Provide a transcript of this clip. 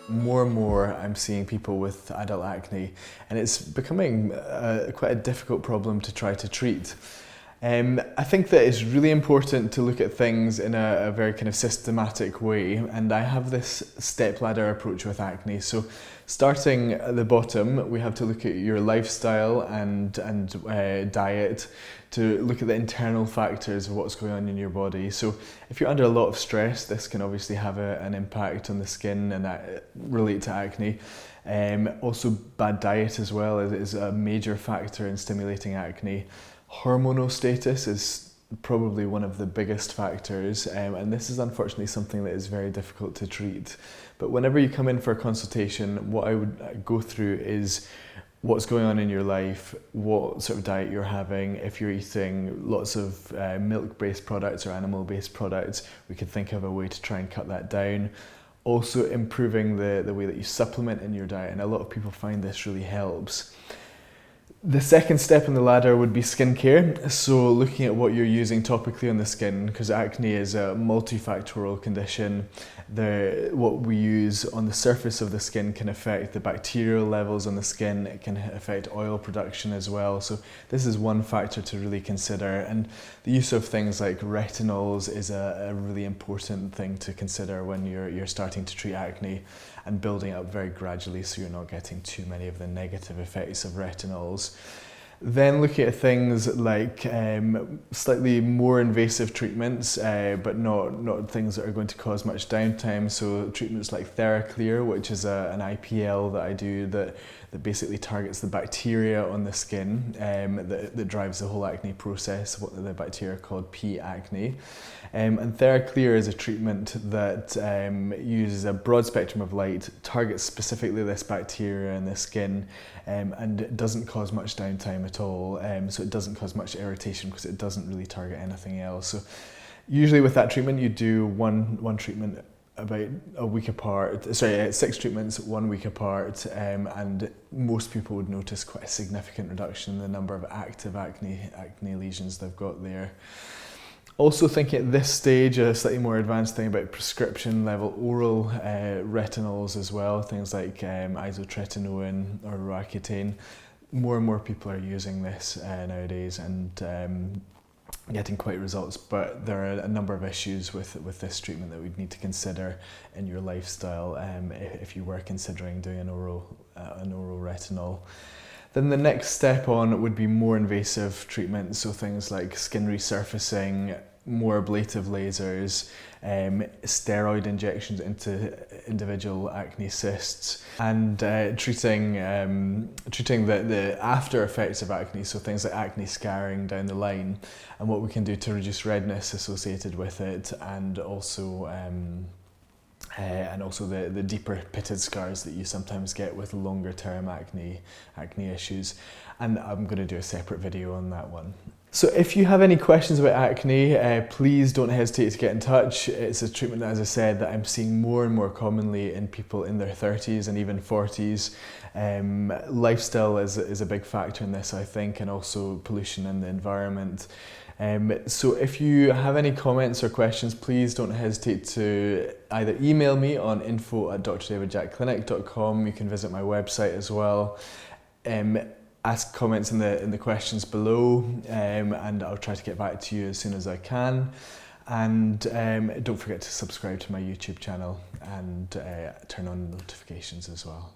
more and more I'm seeing people with adult acne, and it's becoming quite a difficult problem to try to treat. I think that it's really important to look at things in a very kind of systematic way, and I have this stepladder approach with acne. So starting at the bottom, we have to look at your lifestyle and diet to look at the internal factors of what's going on in your body. So if you're under a lot of stress, this can obviously have an impact on the skin and relate to acne. Also bad diet as well is a major factor in stimulating acne. Hormonal status is probably one of the biggest factors, and this is unfortunately something that is very difficult to treat. But whenever you come in for a consultation, what I would go through is what's going on in your life, what sort of diet you're having. If you're eating lots of milk-based products or animal-based products, we could think of a way to try and cut that down. Also improving the way that you supplement in your diet, and a lot of people find this really helps. The second step in the ladder would be skincare. So looking at what you're using topically on the skin, because acne is a multifactorial condition. What we use on the surface of the skin can affect the bacterial levels on the skin. It can affect oil production as well. So this is one factor to really consider. And the use of things like retinols is a really important thing to consider when you're starting to treat acne, and building up very gradually so you're not getting too many of the negative effects of retinols. Then looking at things like slightly more invasive treatments, but not things that are going to cause much downtime. So treatments like TheraClear, which is an IPL that I do that basically targets the bacteria on the skin that drives the whole acne process, what the bacteria are called P. acne. And TheraClear is a treatment that uses a broad spectrum of light, targets specifically this bacteria in the skin, and it doesn't cause much downtime at all. So it doesn't cause much irritation because it doesn't really target anything else. So usually with that treatment, you do one treatment about a week apart, 6 treatments 1 week apart, and most people would notice quite a significant reduction in the number of active acne lesions they've got there. Also thinking at this stage, a slightly more advanced thing about prescription level oral retinols as well, things like isotretinoin or Roaccutane. More and more people are using this nowadays and getting quite results, but there are a number of issues with this treatment that we'd need to consider in your lifestyle if you were considering doing an oral retinol. Then the next step on would be more invasive treatments, so things like skin resurfacing, more ablative lasers, steroid injections into individual acne cysts, and treating the after effects of acne, so things like acne scarring down the line, and what we can do to reduce redness associated with it, and also the deeper pitted scars that you sometimes get with longer term acne issues. And I'm going to do a separate video on that one. So if you have any questions about acne, please don't hesitate to get in touch. It's a treatment, as I said, that I'm seeing more and more commonly in people in their 30s and even 40s. Lifestyle is a big factor in this, I think, and also pollution in the environment. So if you have any comments or questions, please don't hesitate to either email me on info@drdavidjackclinic.com. You can visit my website as well. Ask comments in the questions below, and I'll try to get back to you as soon as I can. And don't forget to subscribe to my YouTube channel and turn on notifications as well.